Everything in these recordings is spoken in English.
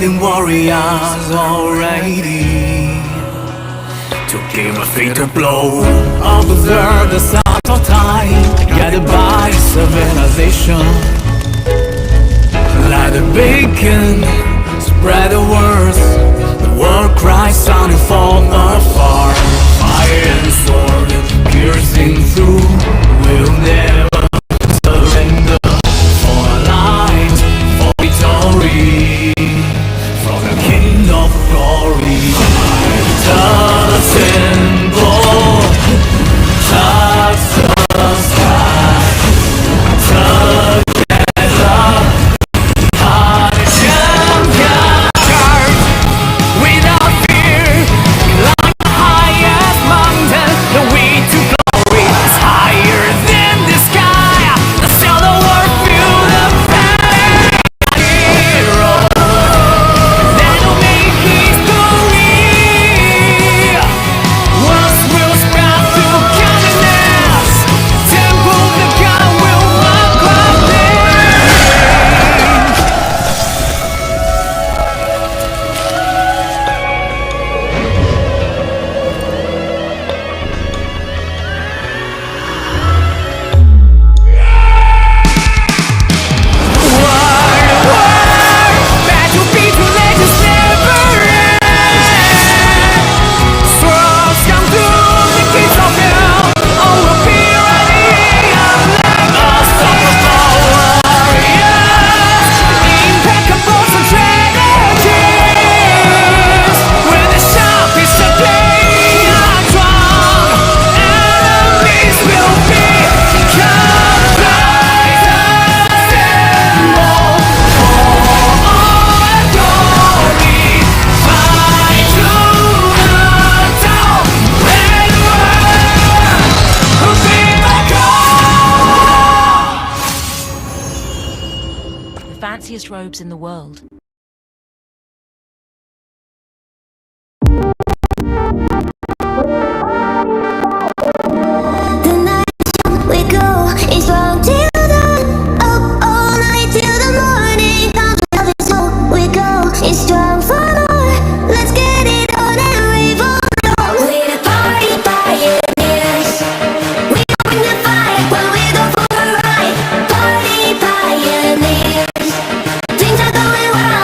fighting warriors already to give a fatal blow. Observe the signs of time, guided by civilization. Light a beacon, spread the words. The war cry sounding from afar. Fire and sword piercing through. We'll never surrender. For our lives, for victory, from the King of Glory. Turn the symbol, touch the sky. Together, heart champion. Charge without fear, like the highest mountain. The way to glory is higher than the sky. The sound of war feel the pain. Hero, that'll make history. Once we'll spread to kindness, temple the God will walk our battle between legends never end. Swords come through the gates of hell. All will be ready and unstoppable warriors. Impeccable strategies. When the sharpest of blade are drawn, enemies will be The fanciest robes in the world. The night we go is long till dawn, up all night till the morning comes. Love is all we go is strong for more. Let's get it on and rave on. We're the party pioneers. We open the fire when we go for a ride. Party pioneers. Things are going well.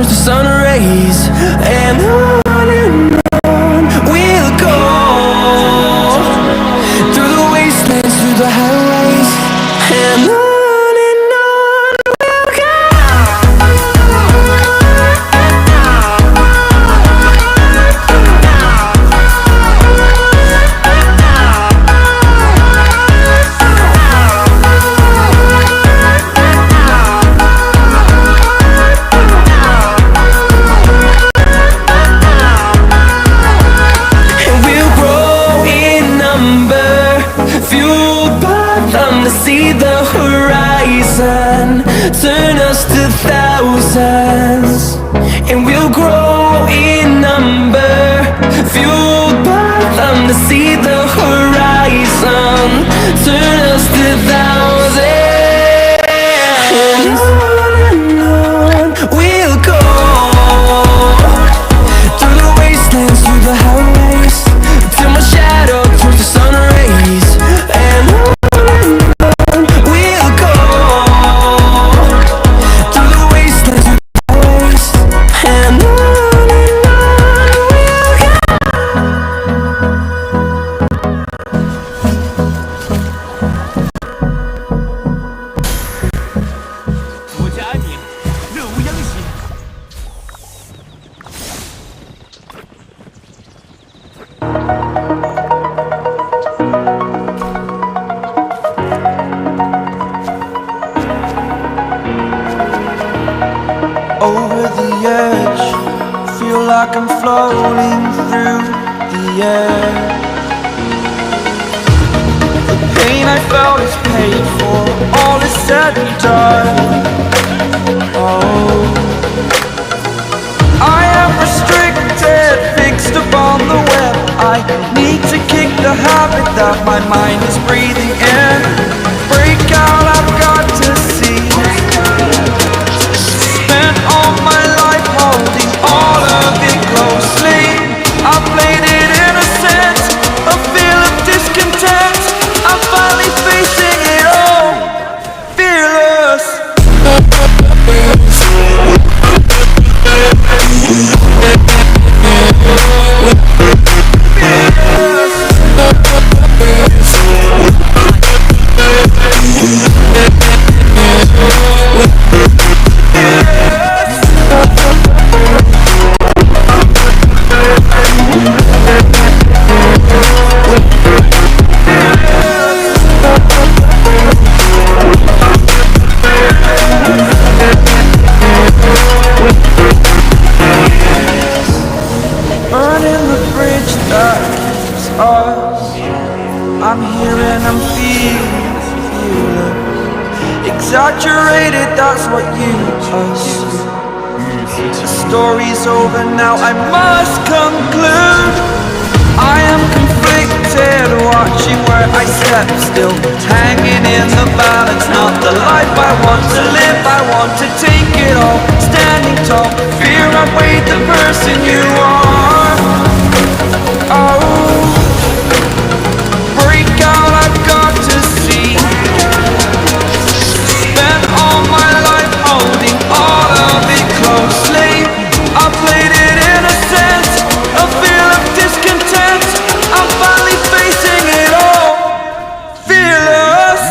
towards the sun rays, and on we'll go, through the wastelands, through the highways, and on we'll go. See the horizon turn us to thousands, and we'll grow in number, fueled by them to see the horizon turn us to thousands, and on we'll go, through the wastelands, through the highways, till my shadow turns to sun rays, and over the edge, feel like I'm floating through the air. The pain I felt is paid for, all is said and done. Oh, I am restricted, fixed upon the web. I need to kick the habit that my mind is breathing in. Break out, I've got to see. Spent all my life holding all of it closely. I played it innocent, a feel of discontent. I'm finally facing it all, fearless. Burning the bridge that keeps us. I'm here and I'm feeling exaggerated, that's what you assume. The story's over now, I must conclude. I am conflicted, watching where I step still, hanging in the balance. Not the life I want to live, I want to take it all. Standing tall, fear outweighed the person you are. Oh, break out, I've got to see. Spent all my life holding all of it closely. I played it innocent, a feel of discontent. I'm finally facing it all, fearless.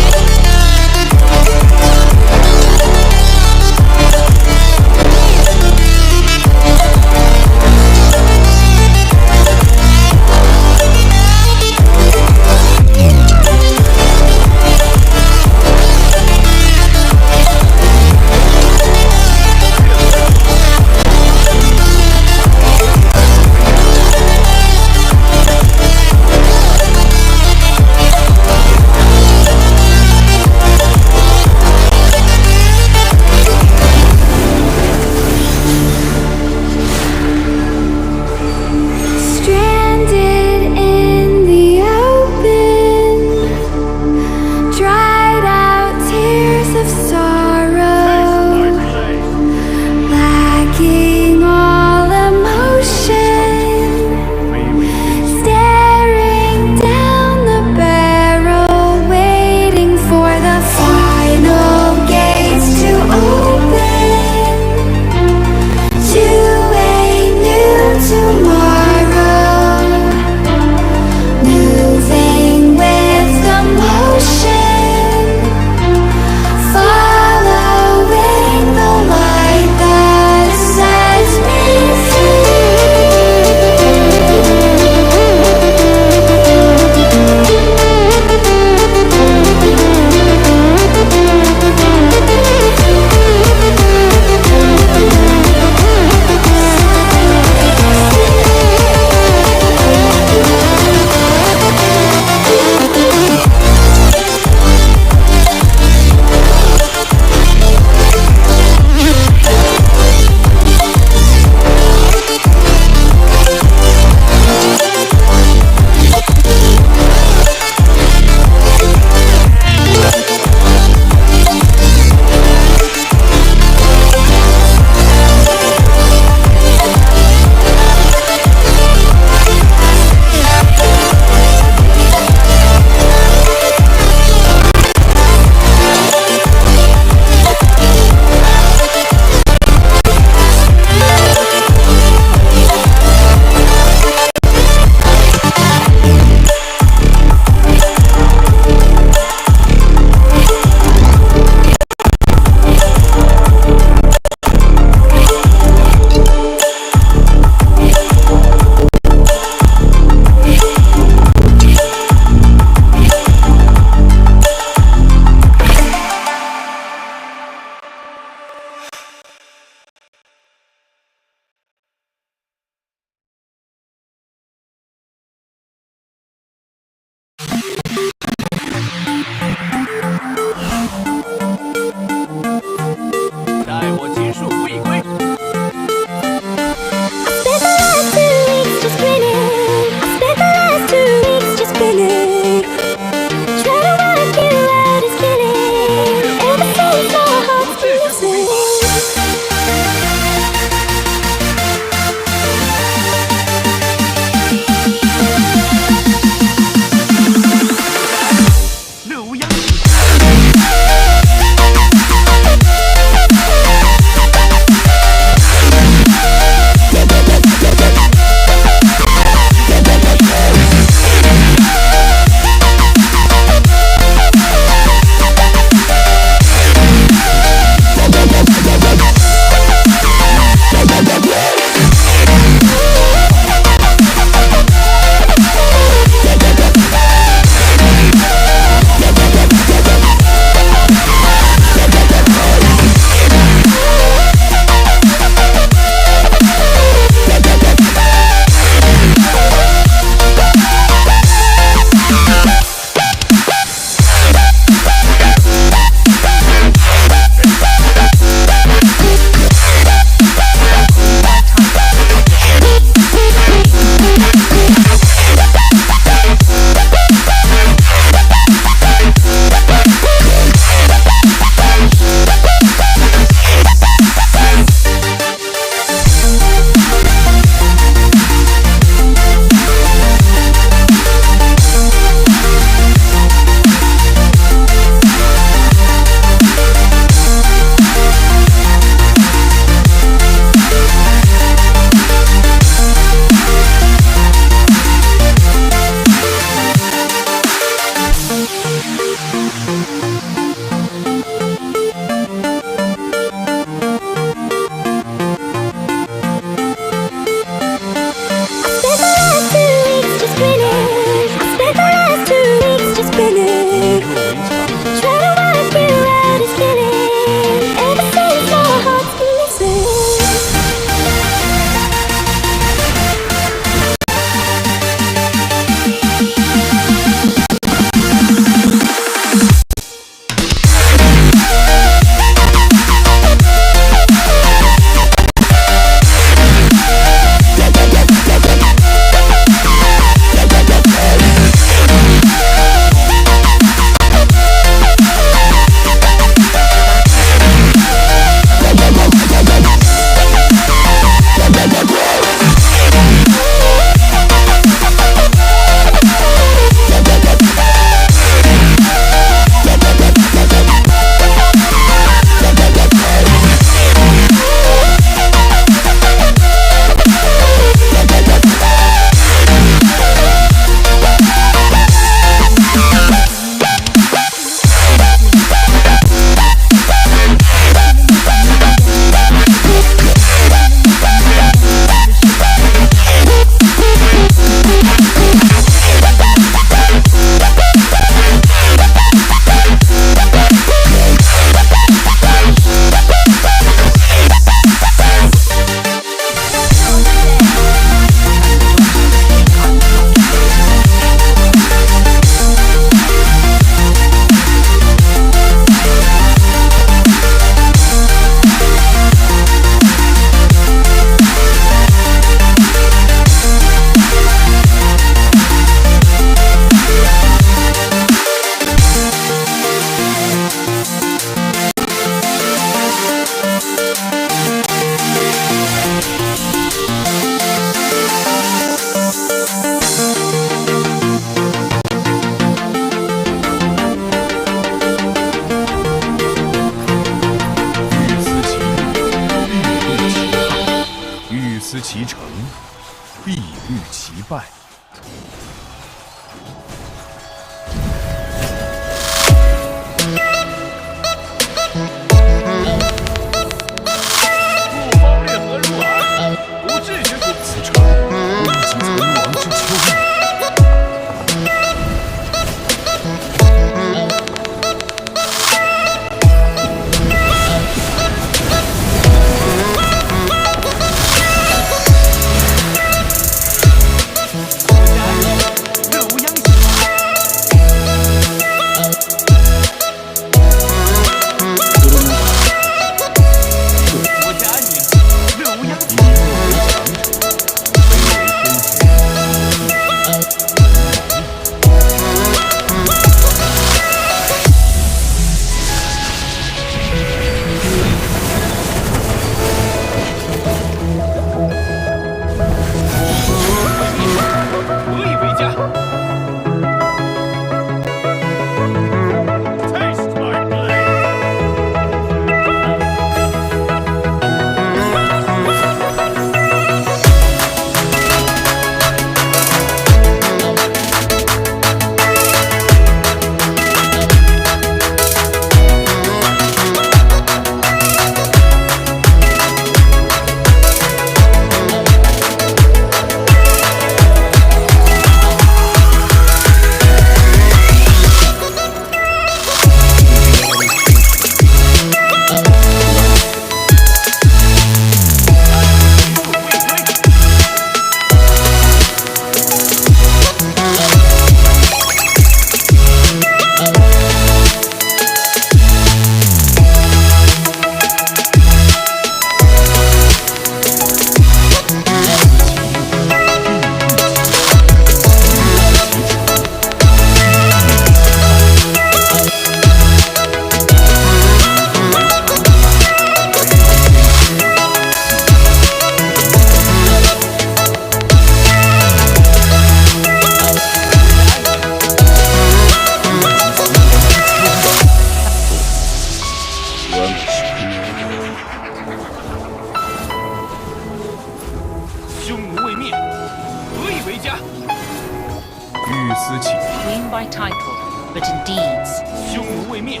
欲思起， Queen by title, but in deeds. 匈奴未灭，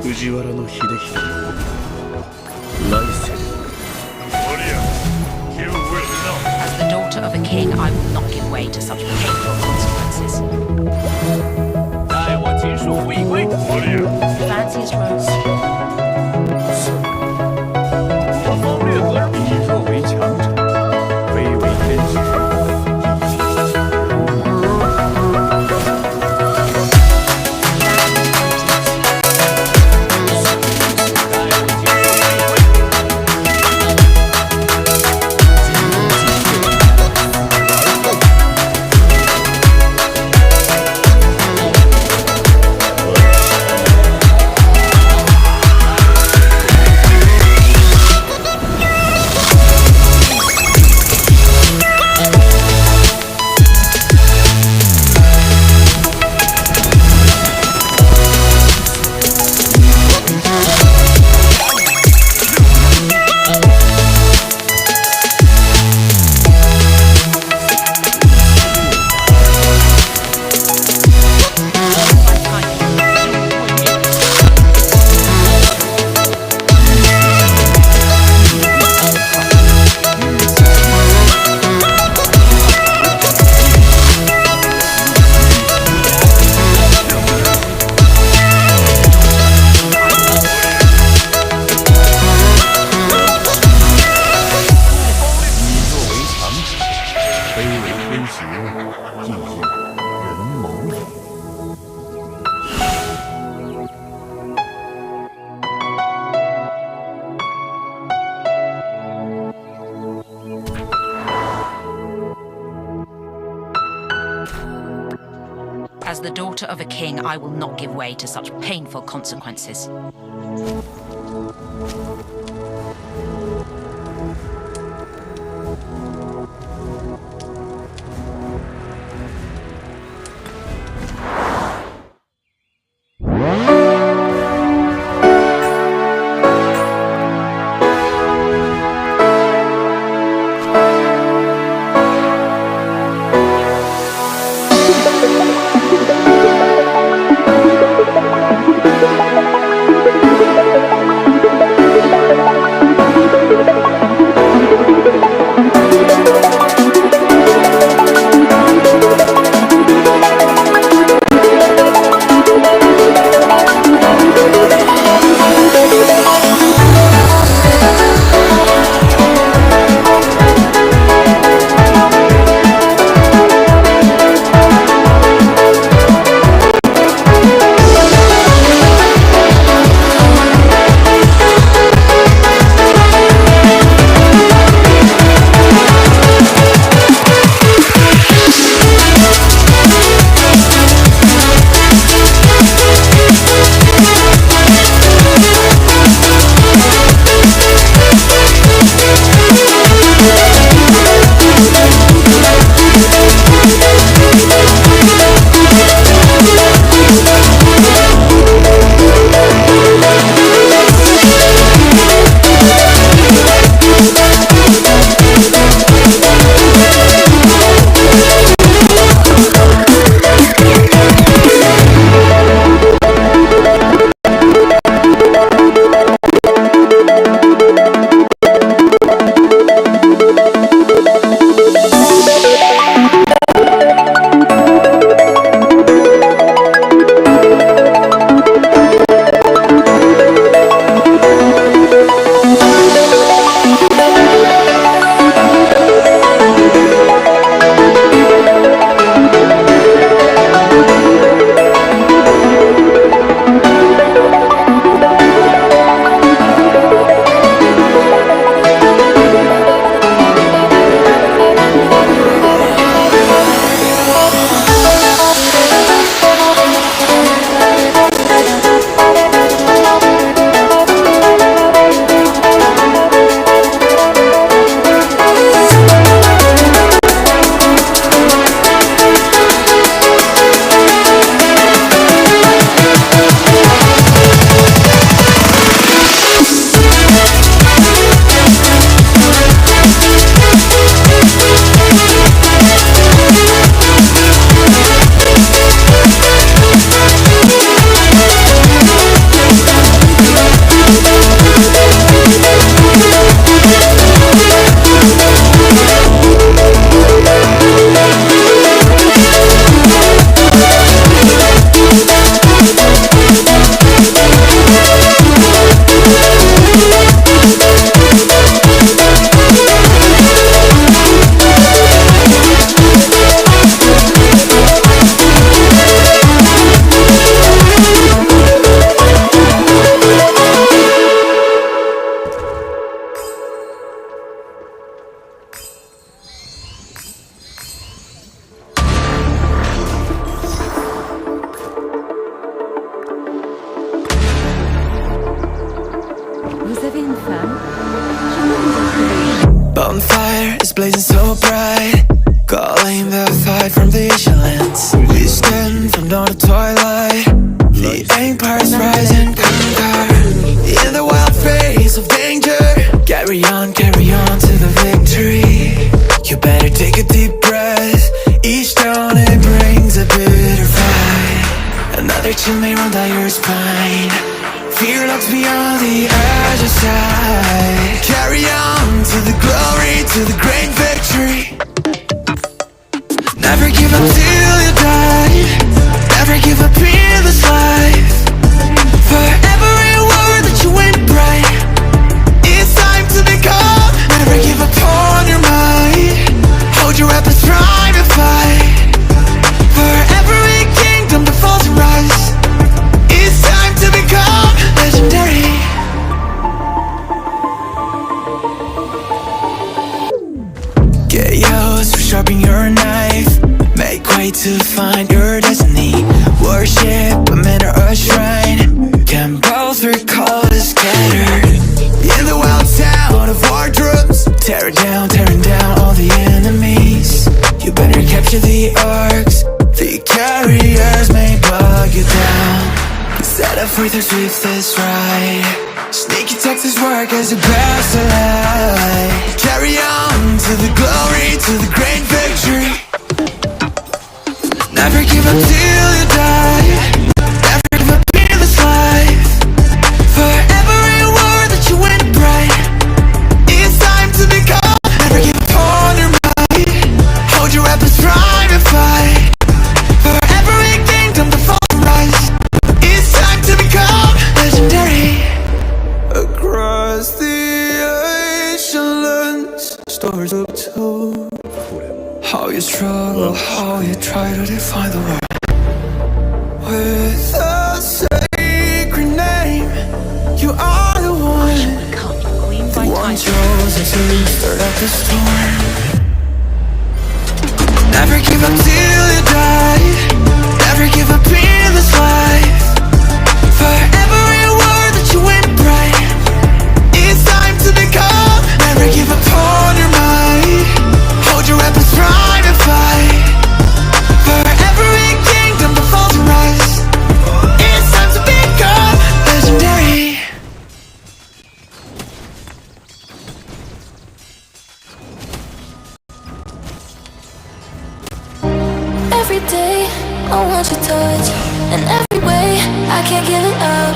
藤原の秀樹来世 You will know. As the daughter of a king, I will not give way to such painful consequences. 待我秦蜀回归。 The fanciest robes. 我方略何？你若为强者，非为天使。 As the daughter of a king, I will not give way to such painful consequences. chill may run down your spine. Fear looks beyond the edge of sight. Carry on to the glory, to the great victory. Never give up till you die. Never give up in this life. For every word that you win bright, it's time to become. Never give up on your mind. Hold your weapons, strive and fight. For every kingdom that falls and rise, it's time to become legendary. Get yours for sharpening your knife. Make way to find your destiny. Worship a man or a shrine. Can both recall the scattered. In the wild town of wardrobes, tearing down all the enemies. You better capture the arcs. The carriers may bug you down. Set up for the swiftest ride. Sneaky Texas work as a best alive. Carry on to the glory, to the great victory. Never give up till you die. Never give up in this life. For every word that you win bright, it's time to become. Never give up on your mind. Hold your weapons, strive and fight. For every kingdom that falls and rise, it's time to become legendary. Across the ocean lands, stars up tall. How you struggle, how you try to define the world. With a sacred name, you are the one. The one chosen to start up the storm. Never give up till you die. Never give up in this life. For every word that you win bright, it's time to become. Never give up on your mind. Hold your weapons, strive and fight. For every kingdom that falls and rise, it's time to become legendary. Every day I want your touch, and every way I can't give it up.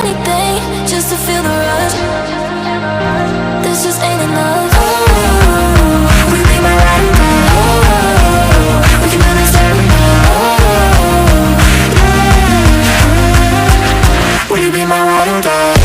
Anything just to feel the rush. This just ain't enough. Oh, we be my ride and die. Oh, we can do this every night. Oh, will you be my ride and die?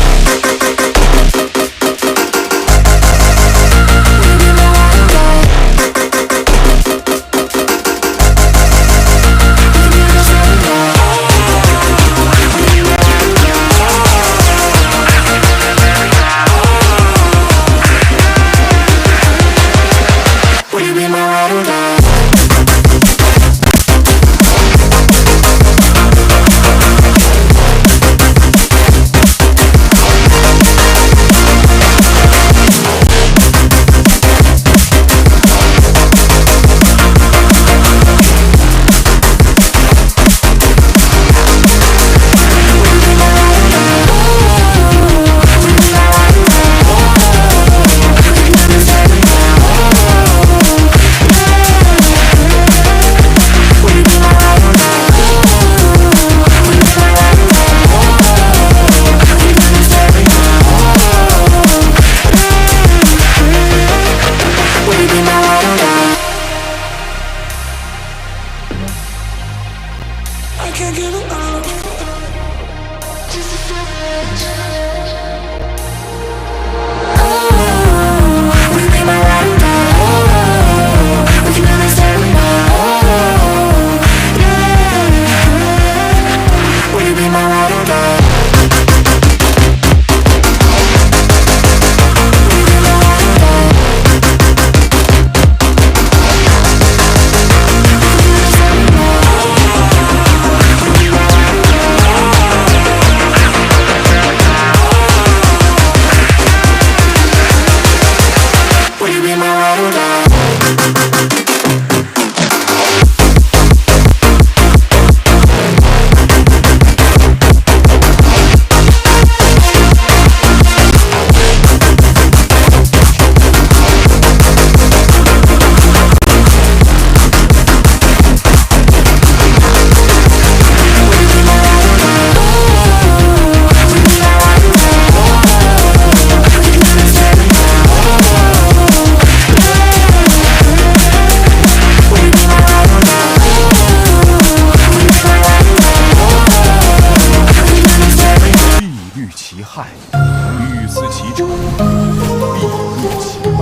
害，欲思其成，必入其外。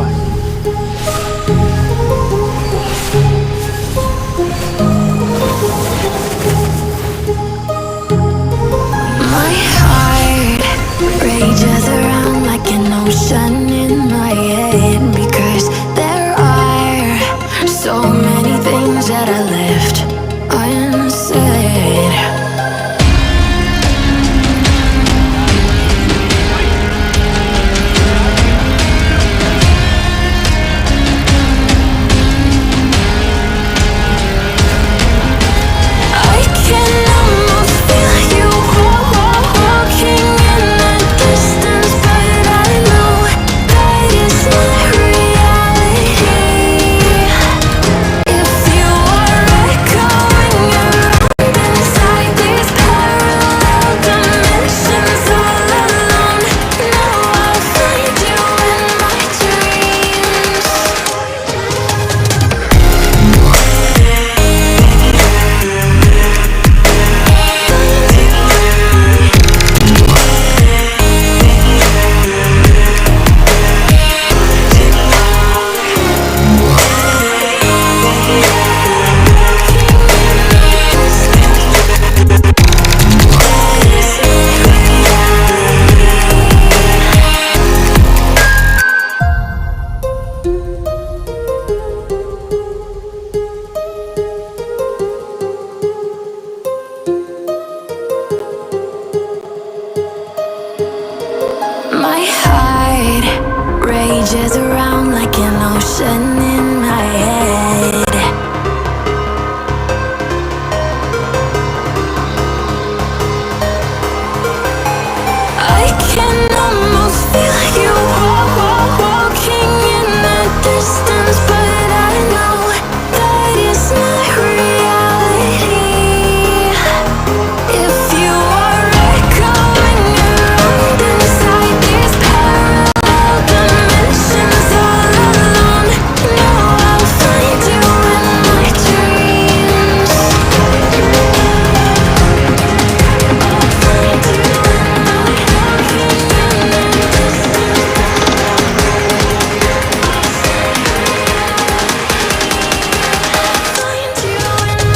My heart rages around like an ocean in my head, because there are so many things that I left unsaid. I can almost feel you walking in the distance, but I know that is not reality. If you are echoing around inside these parallel dimensions all alone, now I'll find you in my dreams. My heart rages around like an ocean in my head. I can almost feel you walking in the distance, but I know that is not reality. If you are echoing around inside these parallel dimensions all alone, now I'll find you in my dreams. I'll find you in my walking in the distance. Find you in my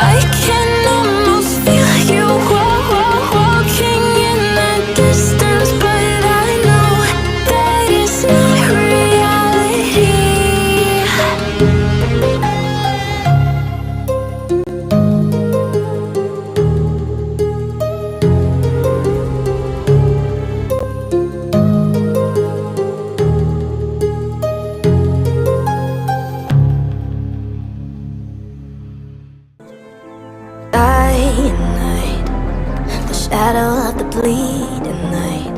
I can almost feel you walking in the distance, but I know that is not reality. Night, the shadow of the bleeding night.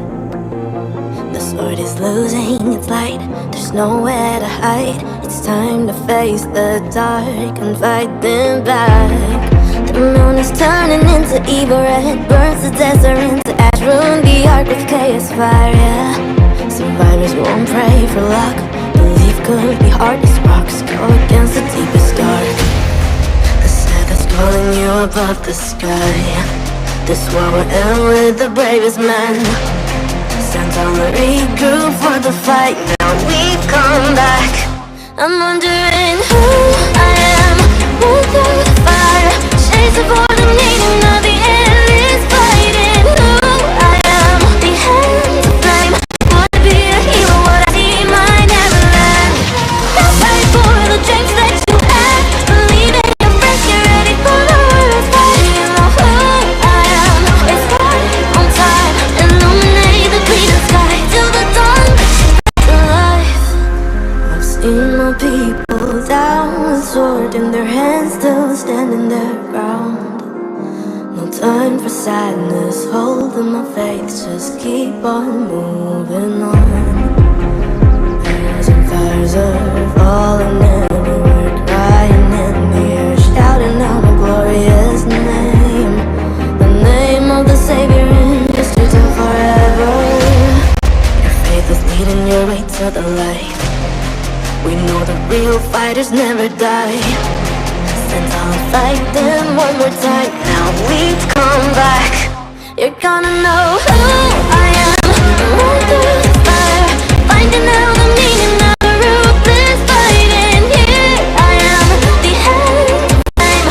The sword is losing its light, there's nowhere to hide. It's time to face the dark and fight them back. The moon is turning into evil red, burns the desert into ash, ruin the ark with chaos fire, yeah. Survivors won't pray for luck, believe could be hard as rocks, go against the deepest dark. Calling you above the sky. This war will end with the bravest men. Stand on the regroup for the fight. Now we've come back. I'm wondering who I am. Move through the fire, shades of autumn, needing of the end is fighting. Who I am, the hands of flame. Wanna be a hero, what I see my neverland. I'll fight for the dreams that you had. Believe in your friends, get ready for the world's fight. You know who I am. It's right on time. Illuminate the bleeding sky till the dawn to life. I've seen my people down with sword in their hands, still standing their ground. No time for sadness, holding my faith, just keep on moving on. There's deserve all and never were crying in the air, shouting out a glorious name, the name of the Savior in history till forever. Your faith is leading your way to the light. We know the real fighters never die. Send on fight them one more time. Now we come back. You're gonna know who I am. Run through the fire, finding out the meaning of the ruthless fighting. Here I am, the end of time.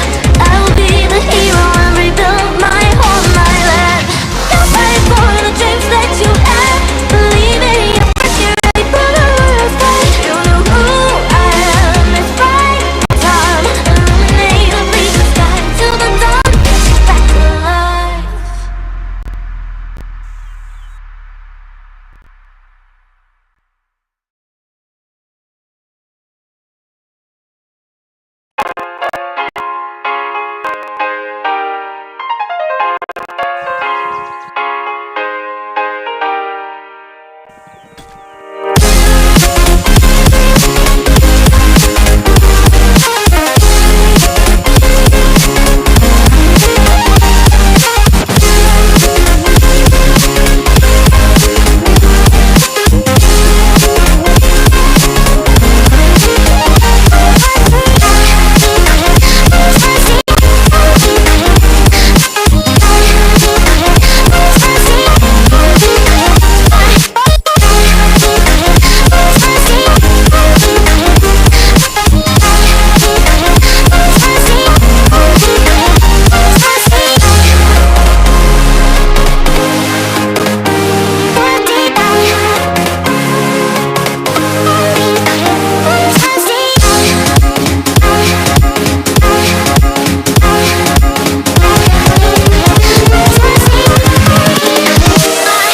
I will be the hero and rebuild my home, my land. I'll fight for the dreams that you have. Believe in your work, you're ready for the world's fight. You know who I am. It's right time. Illuminate and reach the sky till the dawn. Back to life.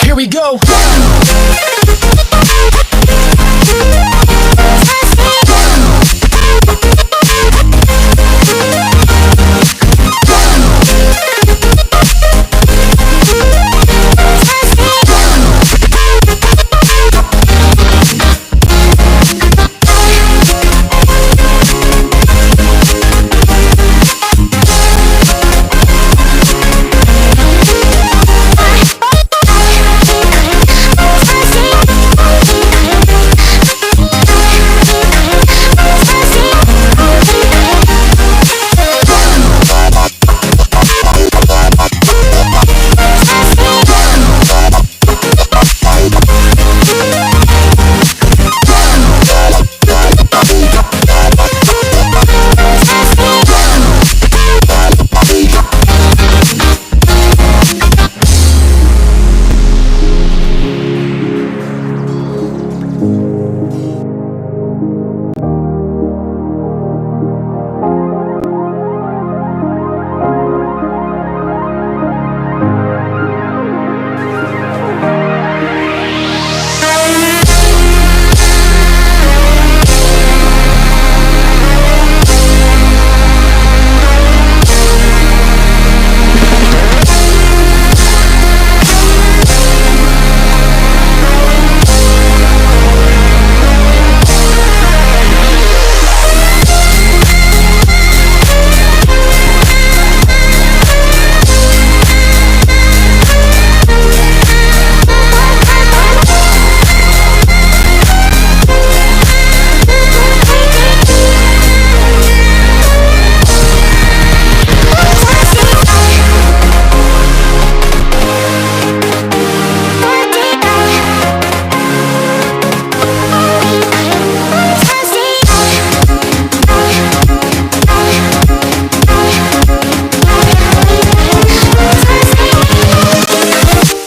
Here we go.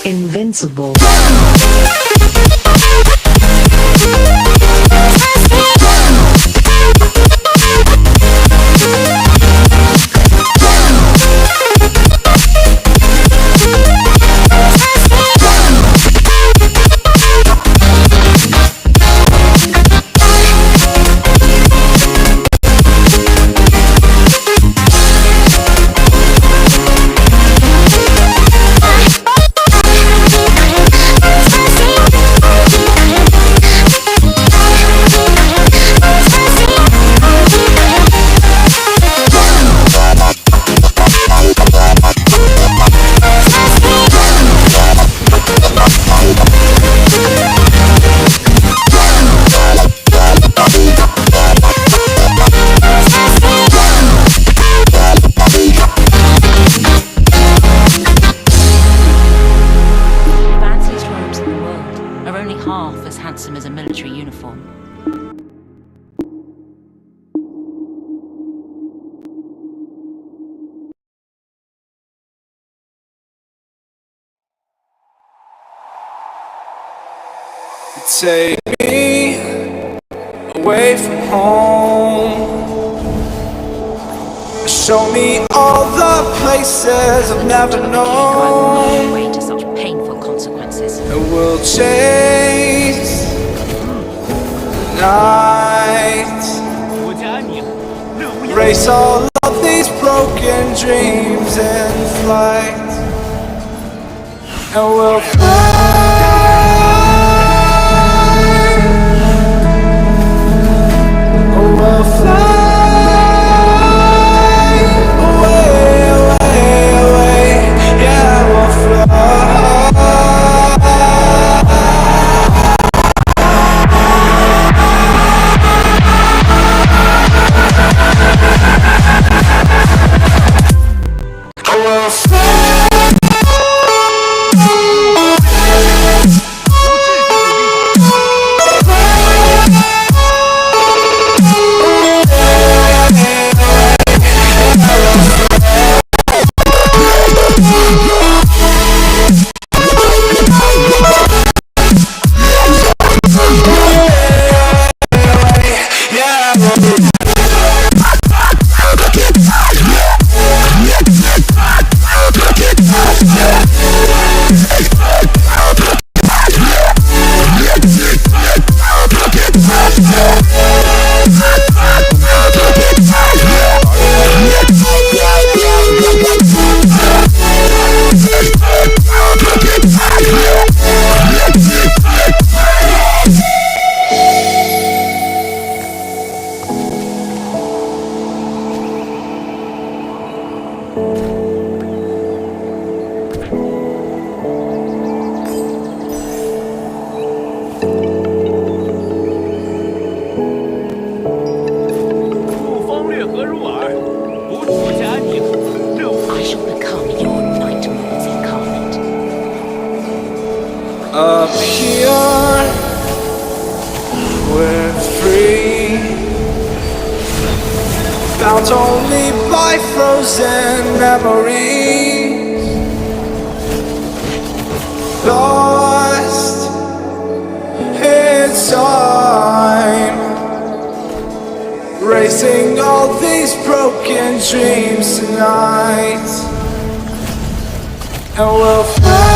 Invincible. Take me away from home. Show me all the places I've never I will not give known. way to such painful consequences. And we'll chase the night, 国家安宁，乐无央 erase all of these broken dreams in flight. And we'll fly. Oh, we'll fly. I shall become your nightmares incarnate. Up here, we're free, bound only by frozen memories, lost in time, racing all these broken dreams tonight, and we'll fly.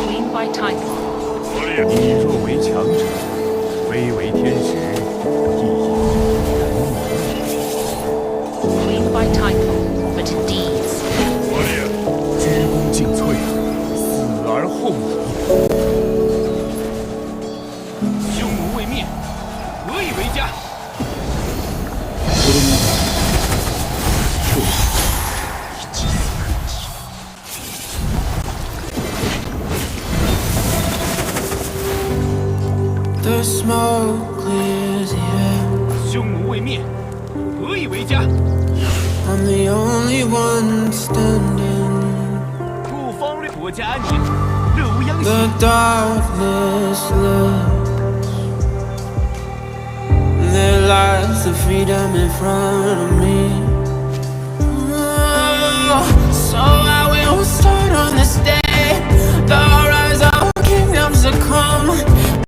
Queen by title, 你若为强者，非为天时，亦难谋。 Queen by title, but deeds. 鞠躬尽瘁，死而后已。匈奴未灭，何以为家？ The smoke clears the air. 匈奴未灭，何以为家？ I'm the only one standing. 不方略，国家安宁，乐无央 The 心。 darkness lifts. There realize the freedom in front of me. So I will start on this day. The rise of kingdoms to come,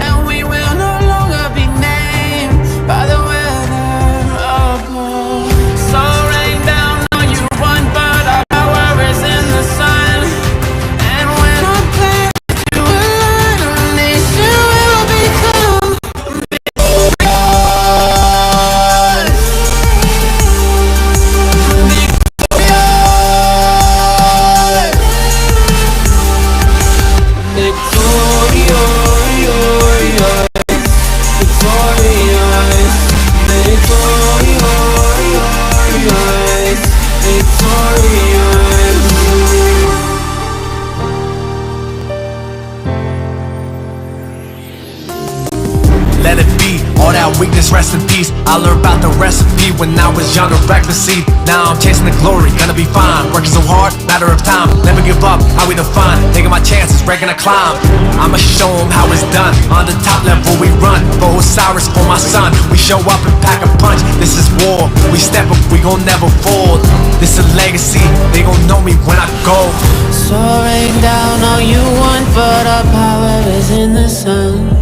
and we will no longer be named by the weather above. So rain down on you one, but our power is in the sun. And when our plans to align, a nation will become let it be, all that weakness rest in peace. I learned about the recipe when I was younger, reckless seed. Now I'm chasing the glory, gonna be fine. Working so hard, matter of time. Never give up, how we define. Taking my chances, breaking a climb. I'ma show them how it's done. On the top level we run, for Osiris, for my son. We show up and pack a punch, this is war. We step up, we gon' never fold. This is a legacy, they gon' know me when I go. so rain down all you want, but our power is in the sun.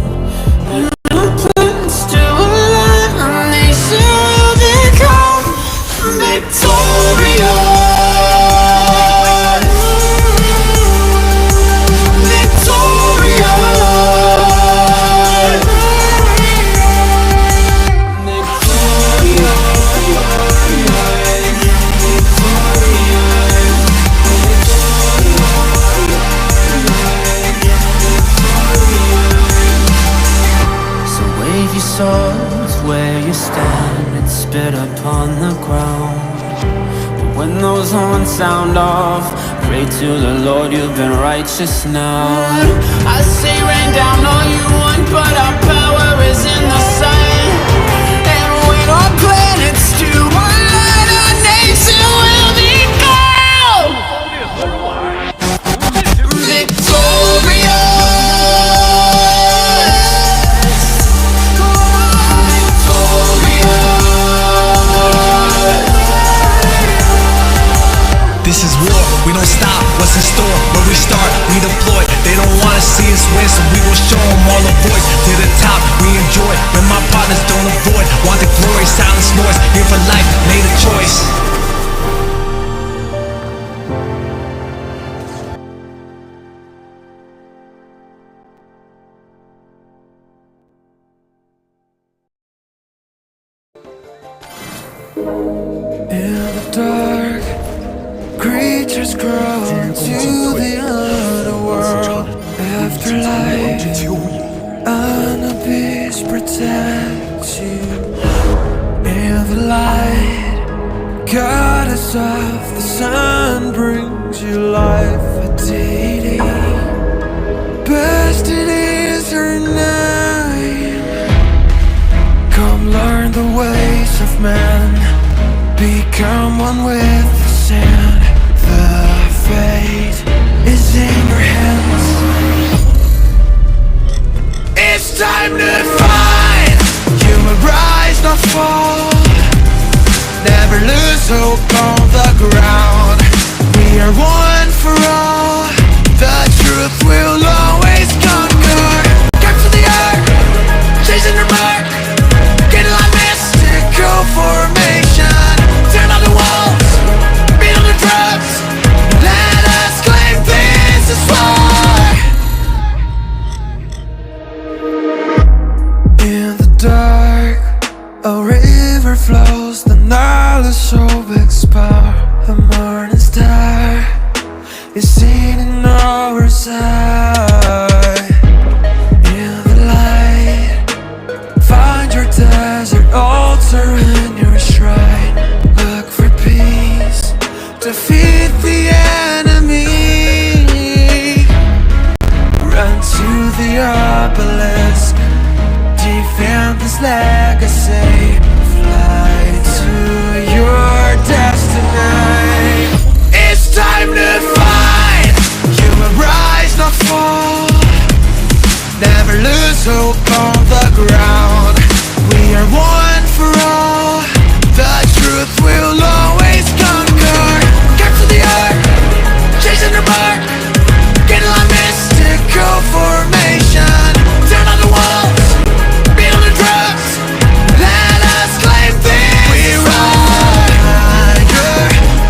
Plans to align, a nation will become victorious. Swords where you stand and spit upon the ground. But when those horns sound off, pray to the Lord, you've been righteous now. I say rain down all you want, but our power is in the sun. And when our planets do align, our nation will become victorious. This is war, we don't stop, what's in store, where we start, we deploy. They don't wanna see us win, so we gon' show them all the voice. To the top, we enjoy, when my partners don't avoid. Want the glory, silence noise, here for life, made a choice. In the dark, creatures grow into the underworld. Afterlife, an abyss protects you. In the light, goddess of the sun brings you life. A deity, best it is her name. Come learn the ways of man, become one with the sand. The fate is in your hands. It's time to fight. You will rise, not fall. Never lose hope on the ground. We are one for all. The truth will always conquer. Capture the earth, chasing the mark. Get like mystical formation. Turn on the walls, beat on the drums. Let us claim this is war. In the dark, a river flows. The Nile is so big, power. The morning star is seen in our side. In the light, find your desert altar and your shrine. Look for peace, defeat the enemy. Run to the obelisk, defend this legacy. Fly to your destiny. It's time to fight. You will rise, not fall. Never lose hope on the ground. We are one for truth will always conquer. Capture the art, chasing the mark, getting like mystical formation. Turn on the walls, beat on the drums, let us claim this. We ride higher,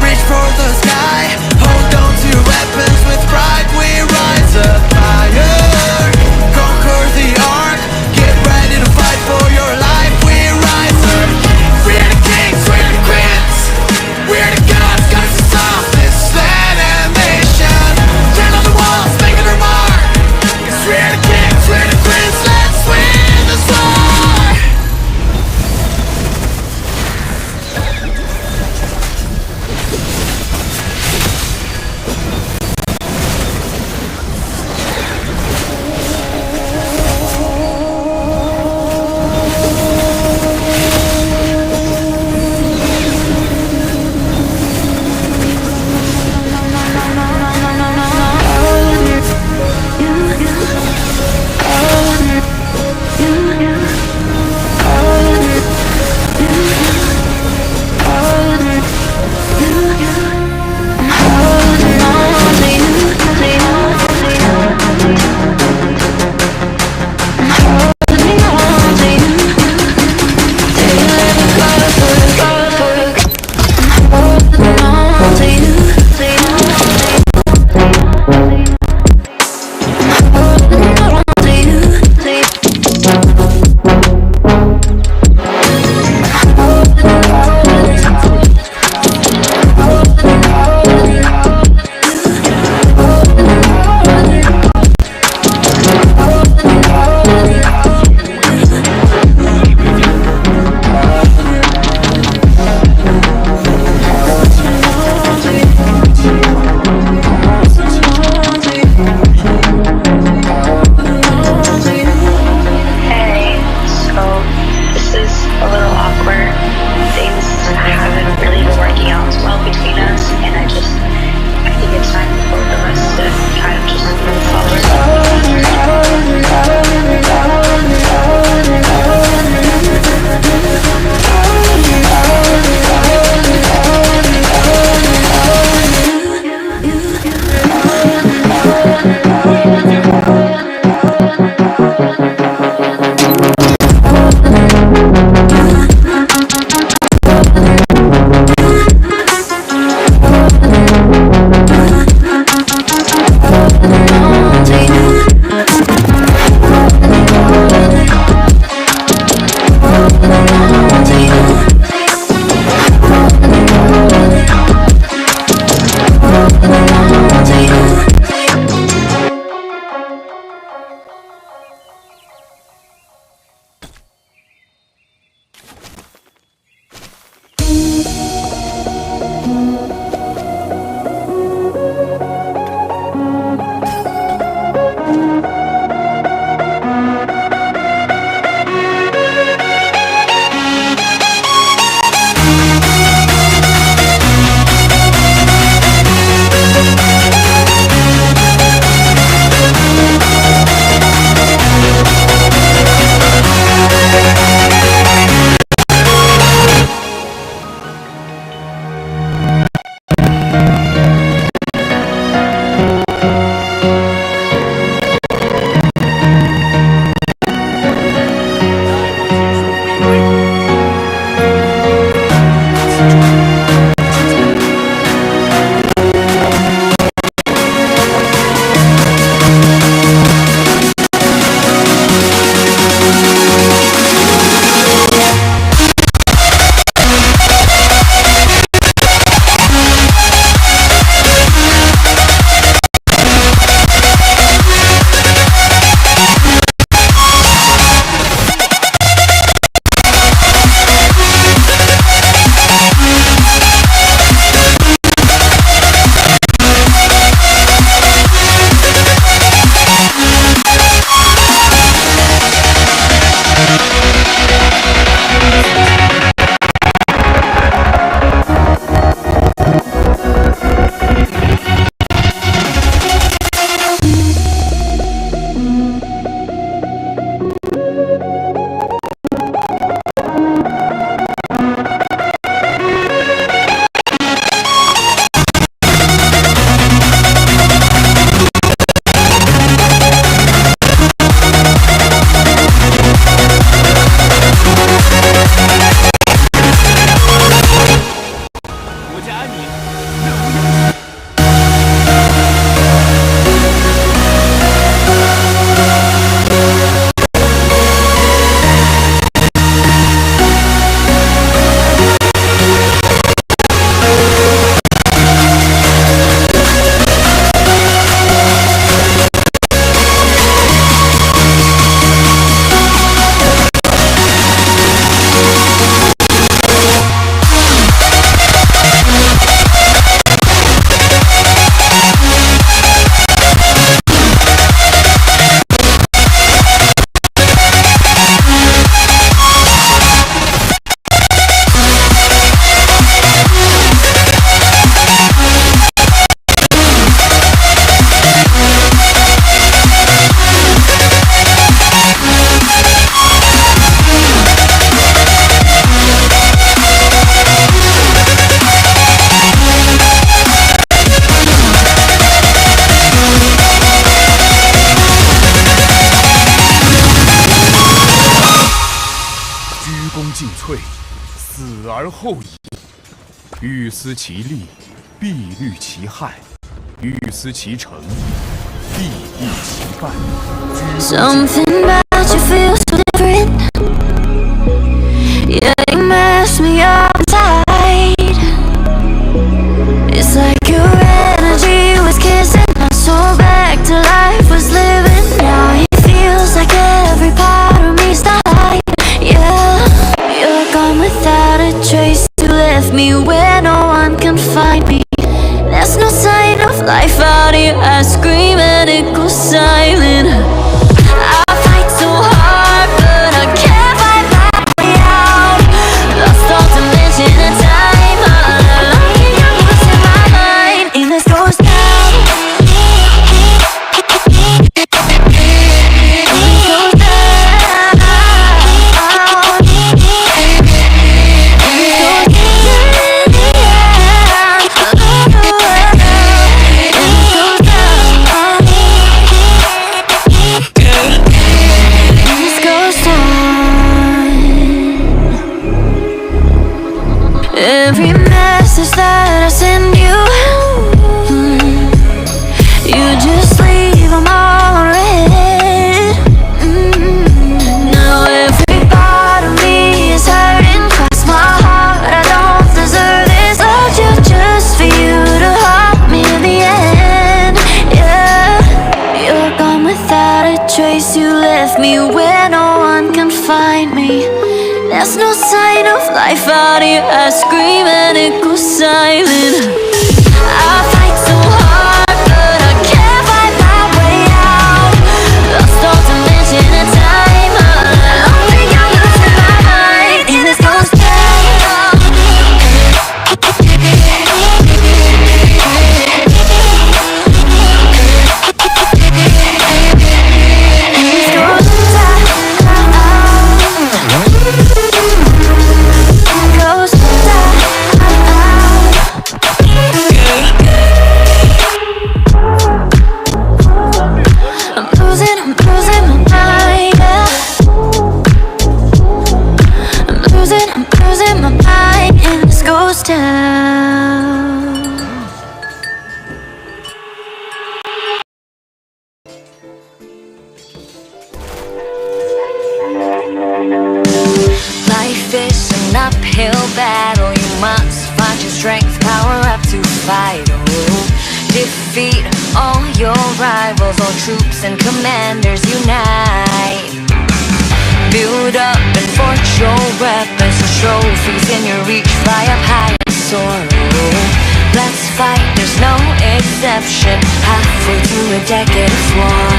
reach for the sky, hold on to your weapons with pride. We rise up higher, conquer the arc, get ready to fight for your life. We rise up, we are the kings, we are the queens, 幸萃，死而后已。欲思其利，必虑其害；欲思其成，必益其败。 Something about you feels so different. Yeah, you mess me up inside. It's like your energy was kissing my soul back to life, was living. Now it feels like every part of me's died. Yeah, you're gone without a trace. You left me where no one can find me. There's no sign of life out here. I scream and it goes silent. I fight so hard, but I can't find my way out. Lost all dimension and time. I'm losing my mind. And this goes down. It goes down. Every message that I send you, you just leave them all unread. Now every part of me is hurting. Cross my heart, I don't deserve this. Loved you just for you to hold me in the end. Yeah, you're gone without a trace. You left me where no one can find me. There's no sign of life out here. I scream and it goes silent. I fight so hard, but I can't find my way out. Lost all dimension and time. I don't think I'm losing my mind. And this goes down. And this goes down. Goes down. I'm losing my mind. Yeah. I'm losing my mind. And this goes down. Life is an uphill battle. You must find your strength, power up to fight. Oh, defeat all your rivals, all troops and commanders unite. Build up and forge your weapons, the trophies in your reach, fly up high and soar. Oh, let's fight, there's no exception. Halfway through a decade of war,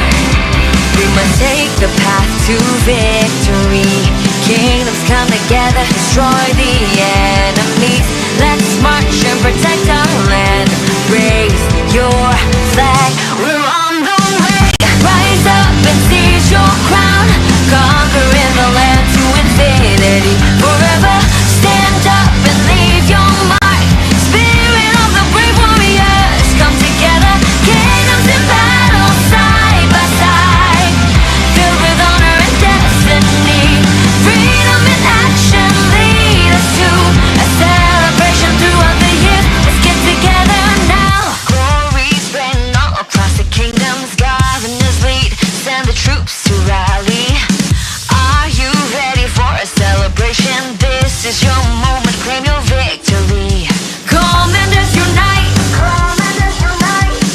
we must take the path to victory. Kingdoms come together, destroy the enemies. Let's march and protect our land. Raise your flag, we're on the way. Rise up and seize your crown, conquering the land to infinity. Forever stand up and leave your mark. Spirit of the brave warriors, come together. Kingdoms in battle, side by side, filled with honor and destiny. Freedom in action, lead us to a celebration throughout the years. Let's get together now. Glory's reigning all across the kingdoms. Governors lead, send the troops to rally. Are you ready for a celebration? This is your moment, claim your victory. Commanders unite,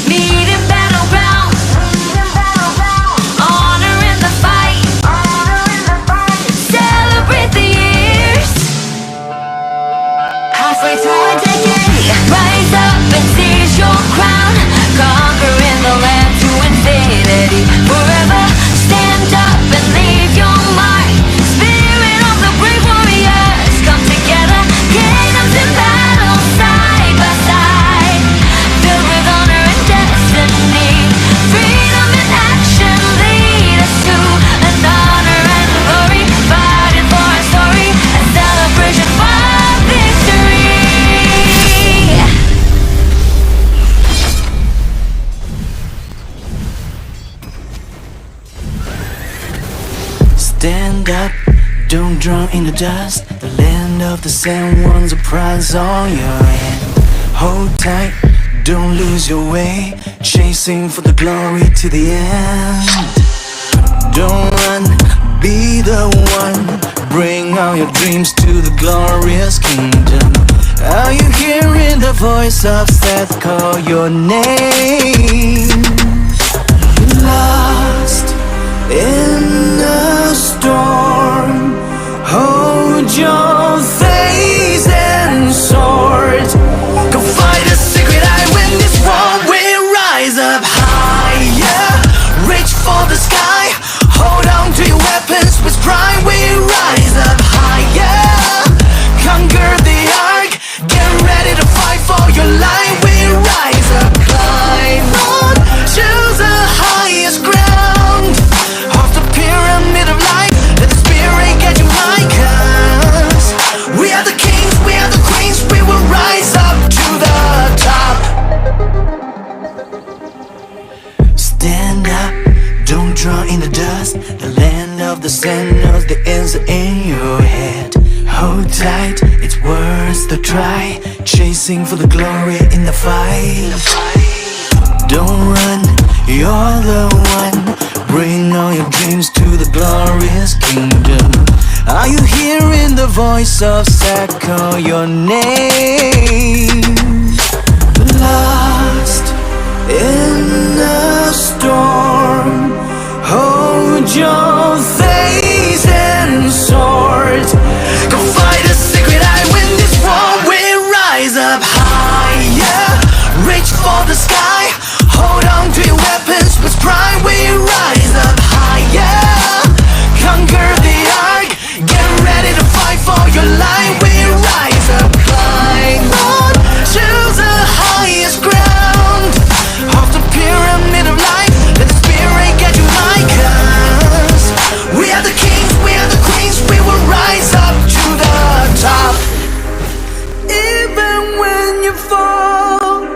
meet in battleground. Honor in the fight, celebrate the years. Halfway through a decade, rise up and seize your crown, conquering the land to infinity. Forever stand up and leave your mark. Spirit of the brave warriors, come together. Kingdoms in battle, side by side, filled with honor and destiny. Freedom in action, lead us to an honor and glory. Fighting for our story, a celebration for victory. Stand up, don't drown in the dust. The land of the sand one's a prize on your head. Hold tight, don't lose your way, chasing for the glory to the end. Don't run, be the one, bring all your dreams to the glorious kingdom. Are you hearing the voice of Seth call your name? Lost in the storm, hold your face and sword. Go fight a secret, I win this war. We rise up higher, reach for the sky, hold on to your weapons with pride. We rise up higher, conquer the ark, get ready to fight for your life. We rise up, climb on, choose the highest ground of the pyramid of life. Let the spirit get you high, 'cause we are the kings, we are the queens. We will rise up to the top. Stand up, don't draw in the dust. The land of the sand knows the answer in your head. Hold tight, it's worth the try, chasing for the glory in the fight. Don't run, you're the one, bring all your dreams to the glorious kingdom. Are you hearing the voice of Seth call your name? Lost in the storm, hold your face and sword. Go fight a secret, I win this war. We rise up higher, reach for the sky, hold on to your weapons with pride. We rise up higher, conquer the ark, get ready to fight for your life. We rise up, climb on, choose the highest ground of the pyramid of life. Let the spirit get you high, 'cause we are the kings, we are the queens. We will rise up to the top. Even when you fall,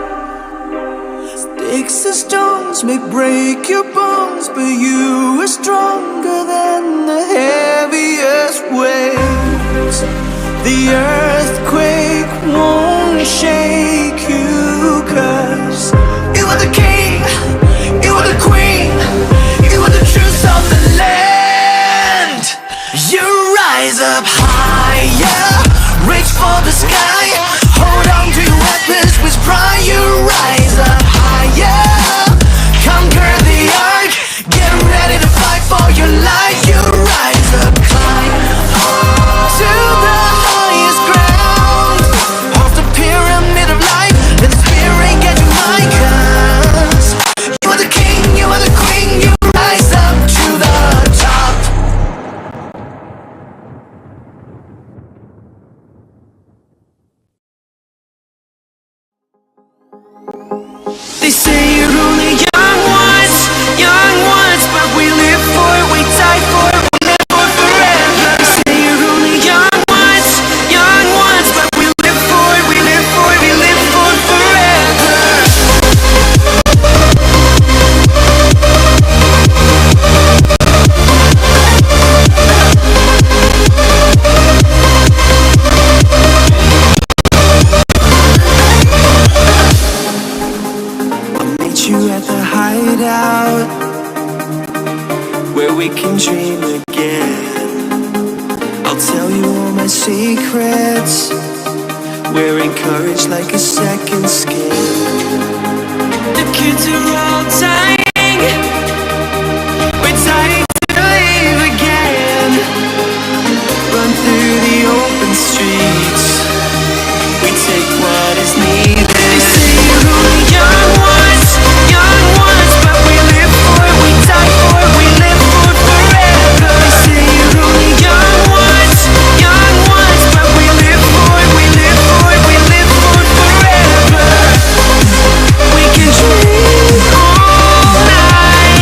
sticks and stones may break your bones, but you are stronger than the heaviest waves. The earthquake won't shake you, 'cause you are the king, you are the queen, you are the truth of the land. You rise up higher, reach for the sky, hold on to your weapons with pride. You rise up higher, conquer the ark, get ready to fight for your life. You rise up, climb to the highest ground of the pyramid of life. Let the spirit get you high, 'cause you are the king, you are the queen. You rise up to the top. They say you're only young ones, but we live for it, we die for it, we live for forever. They say you're only young ones, but we live for it, we live for it, we live for forever. Meet you at the hideout, where we can dream again. I'll tell you all my secrets, we're encouraged like a second skin. The kids are all dying, we're dying to live again. Run through the open streets, we take what is needed. They say you're only young ones, but we live for it, we die for it, we live for forever. They say you're only young ones, but we live for it, we live for it, we live for forever. We can dream all night.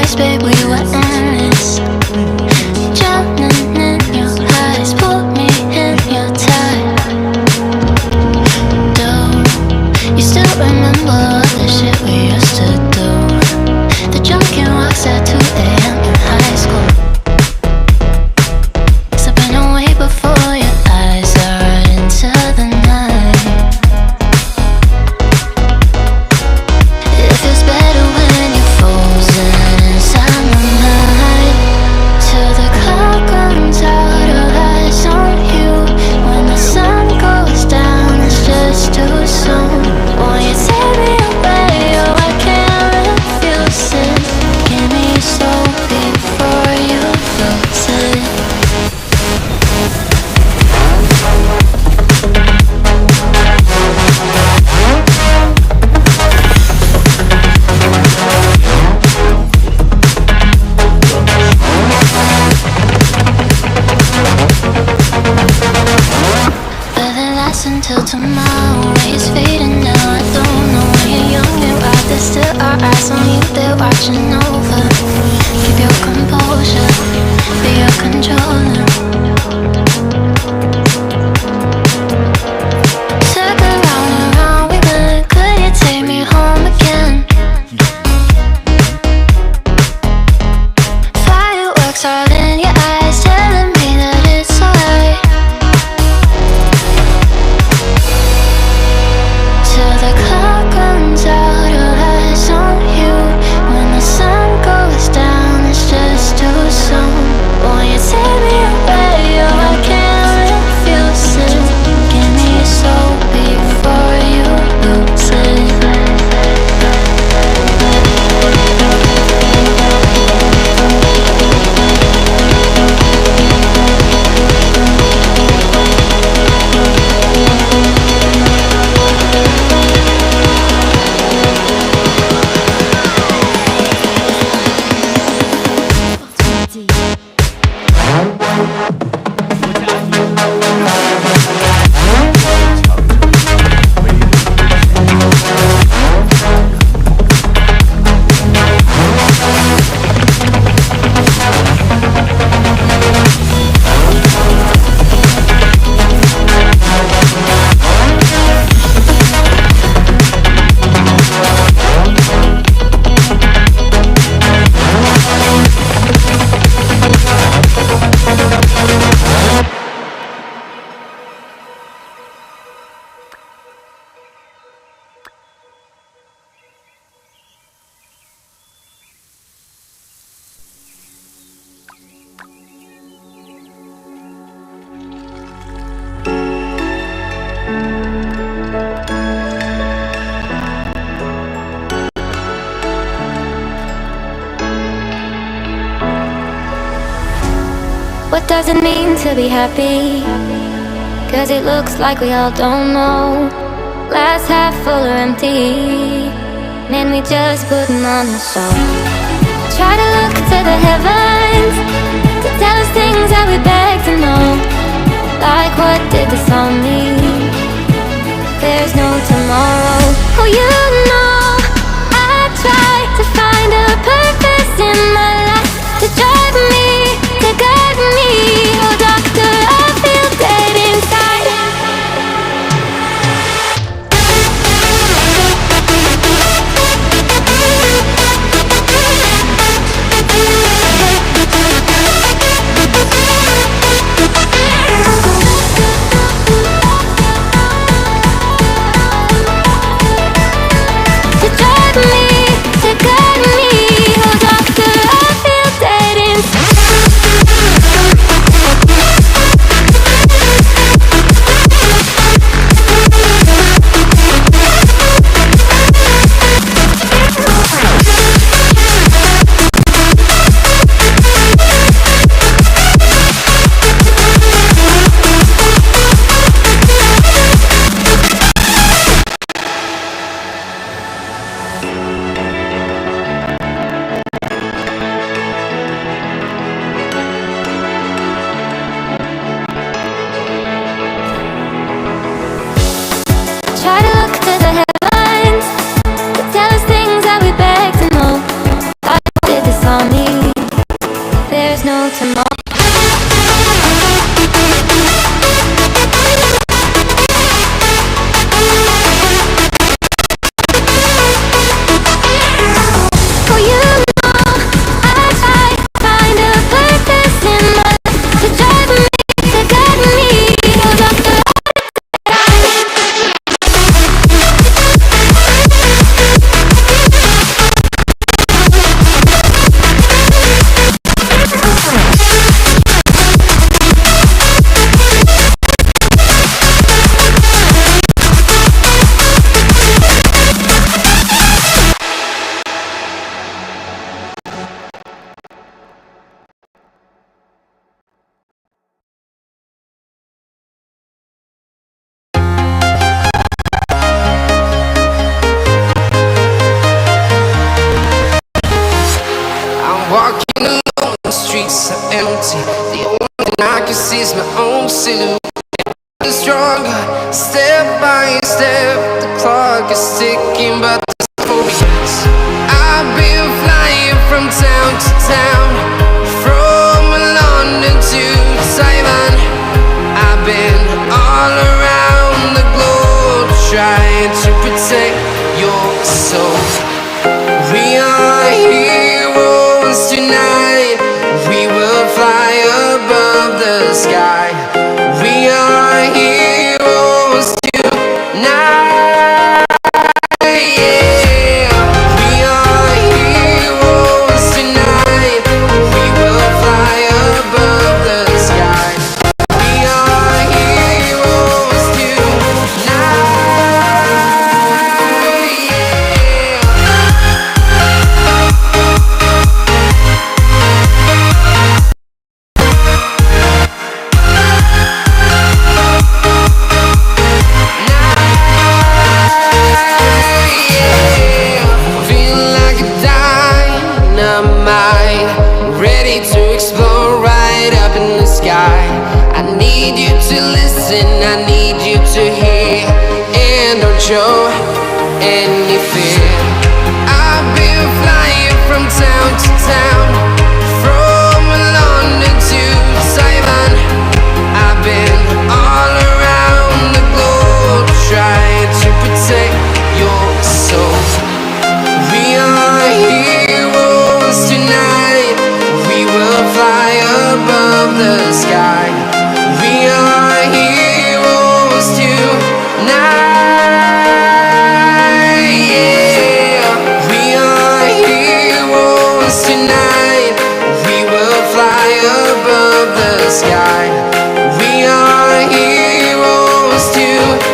choice, babe, we were endless. Drowning in your eyes, put me in your tide. Do you still remember all the shit we used to do? The drunken walks at 2 a.m. in high school. Slipping away before your eyes are into the night. It feels better when you're frozen inside my mind. Till the clock runs out of eyes on you. When the sun goes down, it's just too soon. Won't you take me away? Oh, I can't refuse it. Give me your soul before you lose it. Until tomorrow, rays fading now. I don't know when you're young and wild. There's still our eyes on you, they're watching over. Keep your composure, be your controller. Circle round and round we went. Could you take me home again? Fireworks all in your eyes, telling me that it's alright. Till the clock runs out of eyes on you. When the sun goes down, it's just too soon. Won't you take me away? Oh, I can't refuse it. Give me your soul before you lose it. What does it mean to be happy? Cause it looks like we all don't know. Glass half full or empty. Man, we just putting on a show. Try to look to the heavens to tell us things that we beg to know. Like what did this all mean? There's no tomorrow. Oh, you know I try to find a purpose in my life to drive me, to guide me. Oh, doctor, I feel dead inside. tomorrow. For you know, I try to find a purpose in life to drive me, to guide me, hold up the I'm walking alone, the streets are empty. The only thing I can see is my own silhouette. Stronger, step by step. The clock is ticking, but there's no chance. I've been flying from town to town, from London to Taiwan. I've been all around the globe, trying to protect your soul. We are heroes tonight. We will fly above the sky. We are heroes tonight. Yeah. We are heroes tonight. We will fly above the sky. We are heroes tonight. Feeling like a dynamite, ready to explode right up in the sky. I need you to listen, I need you to hear, and don't show any fear. I've been flying from town to town, from London to Taiwan. I've been all around the globe, trying to protect your soul. We are heroes tonight. We will fly above the sky. We are heroes tonight. Yeah. We are heroes tonight. We will fly above the sky. We are heroes tonight.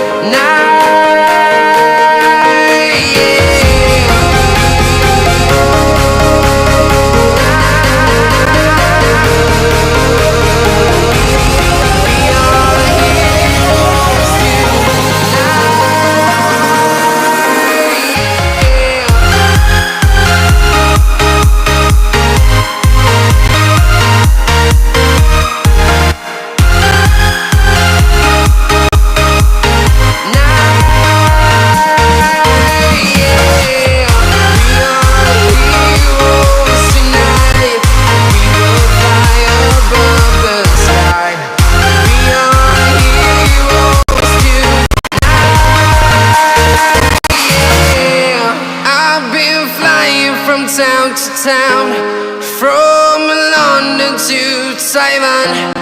Town to town, from London to Taiwan.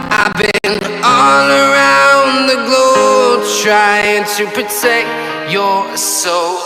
I've been all around the globe, trying to protect your soul.